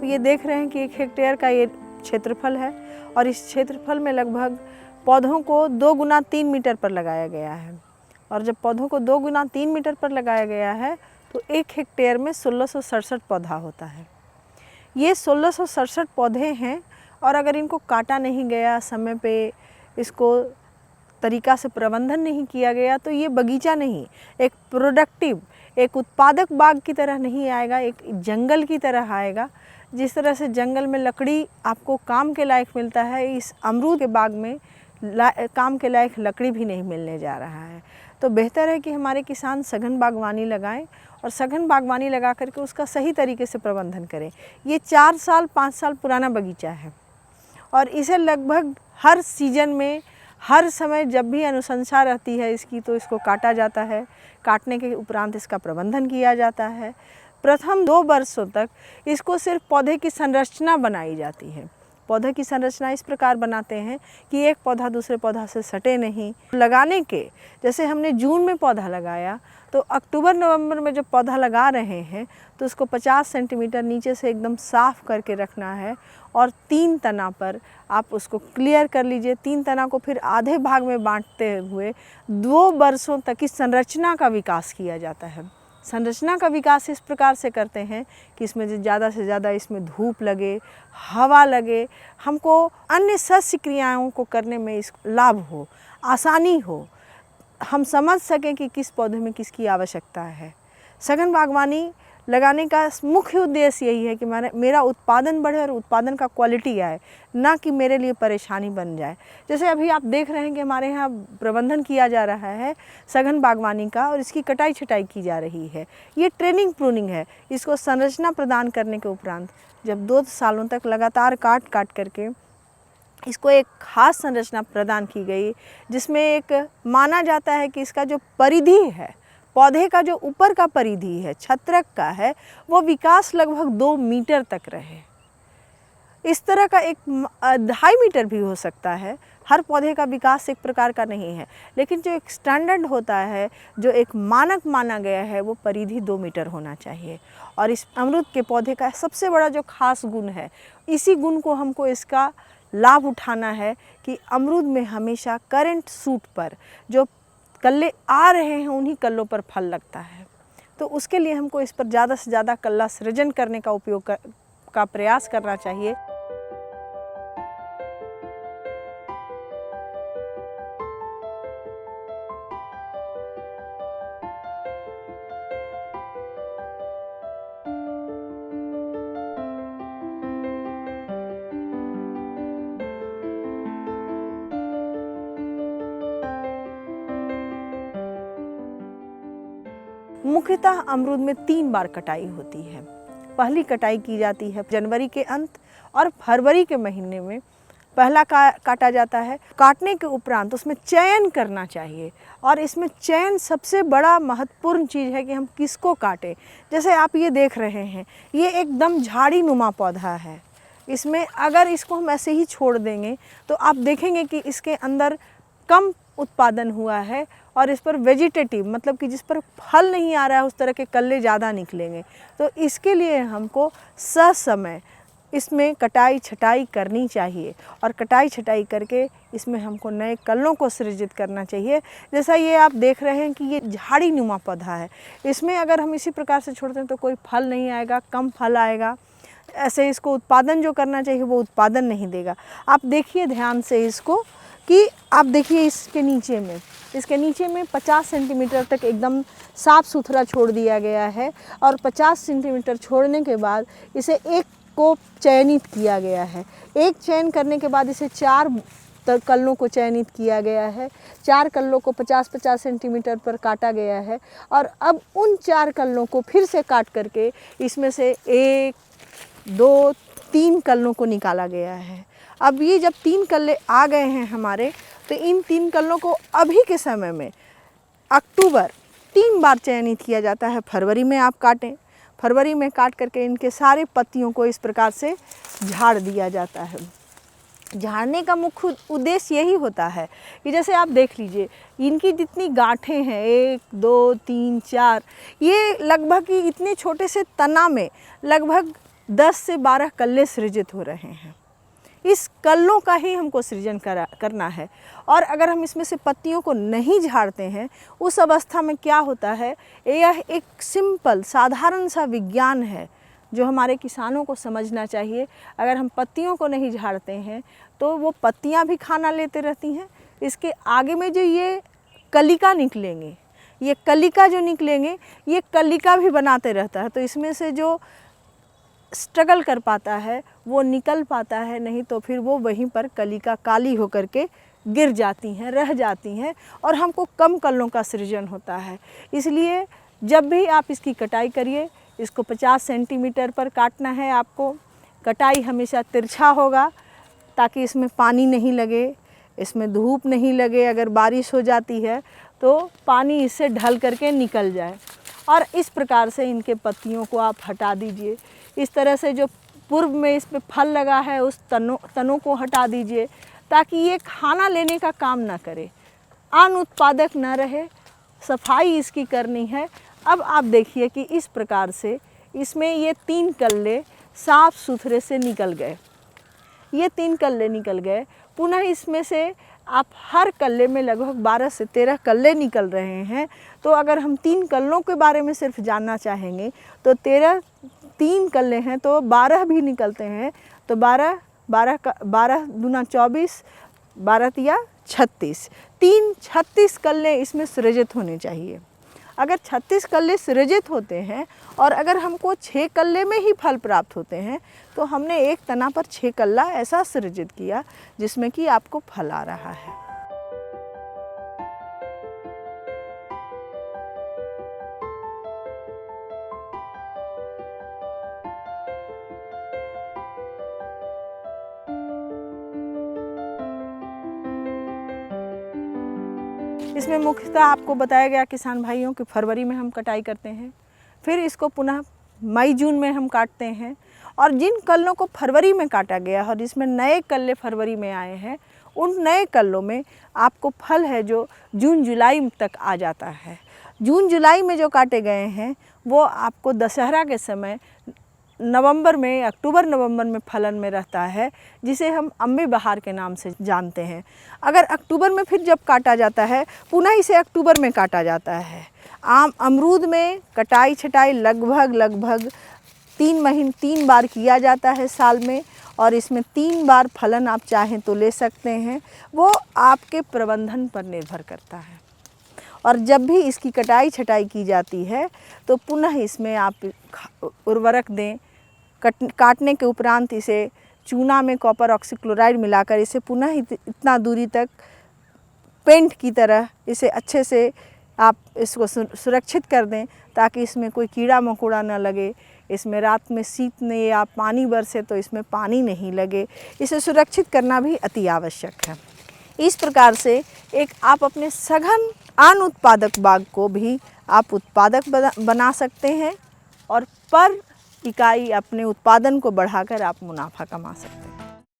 ये देख रहे हैं कि 1 हेक्टेयर का ये क्षेत्रफल है और इस क्षेत्रफल में लगभग पौधों को 2 गुना 3 मीटर पर लगाया गया है। और जब पौधों को 2 गुना 3 मीटर पर लगाया गया है तो 1 हेक्टेयर में 1667 पौधा होता है। ये 1667 पौधे हैं और अगर इनको काटा नहीं गया, समय पे इसको तरीक़ा से प्रबंधन नहीं किया गया तो ये बगीचा नहीं, एक प्रोडक्टिव, एक उत्पादक बाग की तरह नहीं आएगा, एक जंगल की तरह आएगा। जिस तरह से जंगल में लकड़ी आपको काम के लायक मिलता है, इस अमरूद के बाग में काम के लायक लकड़ी भी नहीं मिलने जा रहा है। तो बेहतर है कि हमारे किसान सघन बागवानी लगाएं और सघन बागवानी लगा करके उसका सही तरीके से प्रबंधन करें। ये 4 साल 5 साल पुराना बगीचा है और इसे लगभग हर सीजन में, हर समय जब भी अनुशंसा रहती है इसकी, तो इसको काटा जाता है। काटने के उपरांत इसका प्रबंधन किया जाता है। प्रथम 2 वर्षों तक इसको सिर्फ पौधे की संरचना बनाई जाती है। पौधे की संरचना इस प्रकार बनाते हैं कि एक पौधा दूसरे पौधा से सटे नहीं। लगाने के जैसे हमने जून में पौधा लगाया तो अक्टूबर नवंबर में जब पौधा लगा रहे हैं तो उसको 50 सेंटीमीटर नीचे से एकदम साफ़ करके रखना है और 3 तना पर आप उसको क्लियर कर लीजिए। 3 तना को फिर आधे भाग में बांटते हुए 2 वर्षों तक इस संरचना का विकास किया जाता है। संरचना का विकास इस प्रकार से करते हैं कि इसमें ज़्यादा से ज़्यादा इसमें धूप लगे, हवा लगे, हमको अन्य सस्य क्रियाओं को करने में इस लाभ हो, आसानी हो, हम समझ सकें कि किस पौधे में किसकी आवश्यकता है। सघन बागवानी लगाने का मुख्य उद्देश्य यही है कि मेरा उत्पादन बढ़े और उत्पादन का क्वालिटी आए, ना कि मेरे लिए परेशानी बन जाए। जैसे अभी आप देख रहे हैं कि हमारे यहाँ प्रबंधन किया जा रहा है सघन बागवानी का और इसकी कटाई छटाई की जा रही है। ये ट्रेनिंग प्रूनिंग है। इसको संरचना प्रदान करने के उपरांत जब 2 सालों तक लगातार काट करके इसको एक खास संरचना प्रदान की गई, जिसमें एक माना जाता है कि इसका जो परिधि है, पौधे का जो ऊपर का परिधि है, छत्रक का है, वो विकास लगभग 2 मीटर तक रहे। इस तरह का एक 2.5 मीटर भी हो सकता है। हर पौधे का विकास एक प्रकार का नहीं है, लेकिन जो एक स्टैंडर्ड होता है, जो एक मानक माना गया है, वो परिधि 2 मीटर होना चाहिए। और इस अमरूद के पौधे का सबसे बड़ा जो खास गुण है, इसी गुण को हमको इसका लाभ उठाना है कि अमरूद में हमेशा करंट सूट पर जो कल्ले आ रहे हैं उन्हीं कल्लों पर फल लगता है। तो उसके लिए हमको इस पर ज़्यादा से ज़्यादा कल्ला सृजन करने का का प्रयास करना चाहिए। मुख्यतः अमरूद में 3 बार कटाई होती है। पहली कटाई की जाती है जनवरी के अंत और फरवरी के महीने में पहला काटा जाता है। काटने के उपरांत उसमें चयन करना चाहिए और इसमें चयन सबसे बड़ा महत्वपूर्ण चीज़ है कि हम किसको काटें। जैसे आप ये देख रहे हैं, ये एकदम झाड़ी नुमा पौधा है। इसमें अगर इसको हम ऐसे ही छोड़ देंगे तो आप देखेंगे कि इसके अंदर कम उत्पादन हुआ है और इस पर वेजिटेटिव, मतलब कि जिस पर फल नहीं आ रहा है, उस तरह के कल्ले ज़्यादा निकलेंगे। तो इसके लिए हमको ससमय इसमें कटाई छटाई करनी चाहिए और कटाई छटाई करके इसमें हमको नए कल्लों को सृजित करना चाहिए। जैसा ये आप देख रहे हैं कि ये झाड़ी नुमा पौधा है, इसमें अगर हम इसी प्रकार से छोड़ते हैं तो कोई फल नहीं आएगा, कम फल आएगा। ऐसे इसको उत्पादन जो करना चाहिए वो उत्पादन नहीं देगा। आप देखिए ध्यान से इसको कि आप देखिए इसके नीचे में 50 सेंटीमीटर तक एकदम साफ़ सुथरा छोड़ दिया गया है और 50 सेंटीमीटर छोड़ने के बाद इसे एक को चयनित किया गया है। एक चयन करने के बाद इसे 4 कल्लों को चयनित किया गया है। 4 कल्लों को 50-50 सेंटीमीटर पर काटा गया है और अब उन 4 कल्लों को फिर से काट करके इसमें से 1, 2, 3 कल्लों को निकाला गया है। अब ये जब 3 कल्ले आ गए हैं हमारे, तो इन 3 कल्लों को अभी के समय में अक्टूबर 3 बार चयनित किया जाता है। फरवरी में आप काटें, फरवरी में काट करके इनके सारे पत्तियों को इस प्रकार से झाड़ दिया जाता है। झाड़ने का मुख्य उद्देश्य यही होता है कि जैसे आप देख लीजिए इनकी जितनी गांठें हैं, 1, 2, 3, 4, ये लगभग इतने छोटे से तना में लगभग 10 से 12 कल्ले सृजित हो रहे हैं। इस कल्लों का ही हमको सृजन करना है। और अगर हम इसमें से पत्तियों को नहीं झाड़ते हैं, उस अवस्था में क्या होता है, यह एक सिंपल साधारण सा विज्ञान है जो हमारे किसानों को समझना चाहिए। अगर हम पत्तियों को नहीं झाड़ते हैं तो वो पत्तियां भी खाना लेते रहती हैं। इसके आगे में जो ये कलिका निकलेंगे, ये कलिका जो निकलेंगे, ये कलिका भी बनाते रहता है। तो इसमें से जो स्ट्रगल कर पाता है वो निकल पाता है, नहीं तो फिर वो वहीं पर कलिका काली होकर के गिर जाती हैं, रह जाती हैं और हमको कम कल्लों का सृजन होता है। इसलिए जब भी आप इसकी कटाई करिए, इसको 50 सेंटीमीटर पर काटना है आपको। कटाई हमेशा तिरछा होगा ताकि इसमें पानी नहीं लगे, इसमें धूप नहीं लगे। अगर बारिश हो जाती है तो पानी इससे ढल करके निकल जाए। और इस प्रकार से इनके पत्तियों को आप हटा दीजिए। इस तरह से जो पूर्व में इस पे फल लगा है उस तनों को हटा दीजिए ताकि ये खाना लेने का काम ना करे, अन्न उत्पादक न रहे। सफाई इसकी करनी है। अब आप देखिए कि इस प्रकार से इसमें ये 3 कल्ले साफ सुथरे से निकल गए। ये 3 कल्ले निकल गए। पुनः इसमें से आप हर कल्ले में लगभग 12 से 13 कल्ले निकल रहे हैं। तो अगर हम 3 कल्लों के बारे में सिर्फ जानना चाहेंगे तो 3 कल्ले हैं तो 12 भी निकलते हैं। तो 12 दूना 24, 12 तिया 36, 36 कल्ले इसमें सृजित होने चाहिए। अगर 36 कल्ले सृजित होते हैं और अगर हमको 6 कल्ले में ही फल प्राप्त होते हैं तो हमने एक तना पर 6 कल्ला ऐसा सृजित किया जिसमें कि आपको फल आ रहा है। इसमें मुख्यतः आपको बताया गया किसान भाइयों कि फरवरी में हम कटाई करते हैं, फिर इसको पुनः मई जून में हम काटते हैं। और जिन कल्लों को फरवरी में काटा गया और इसमें नए कल्ले फरवरी में आए हैं, उन नए कल्लों में आपको फल है जो जून जुलाई तक आ जाता है। जून जुलाई में जो काटे गए हैं वो आपको दशहरा के समय नवंबर में, अक्टूबर नवंबर में फलन में रहता है, जिसे हम अम्बे बहार के नाम से जानते हैं। अगर अक्टूबर में फिर जब काटा जाता है, पुनः इसे अक्टूबर में काटा जाता है। अमरूद में कटाई छटाई लगभग 3 बार किया जाता है साल में, और इसमें 3 बार फलन आप चाहें तो ले सकते हैं। वो आपके प्रबंधन पर निर्भर करता है। और जब भी इसकी कटाई छटाई की जाती है तो पुनः इसमें आप उर्वरक दें। काटने के उपरांत इसे चूना में कॉपर ऑक्सीक्लोराइड मिलाकर इसे पुनः इतना दूरी तक पेंट की तरह इसे अच्छे से आप इसको सुरक्षित कर दें ताकि इसमें कोई कीड़ा मकोड़ा न लगे। इसमें रात में शीत ने या पानी बरसे तो इसमें पानी नहीं लगे। इसे सुरक्षित करना भी अति आवश्यक है। इस प्रकार से एक आप अपने सघन अन्न उत्पादक बाग को भी आप उत्पादक बना सकते हैं और पर इकाई अपने उत्पादन को बढ़ाकर आप मुनाफा कमा सकते हैं।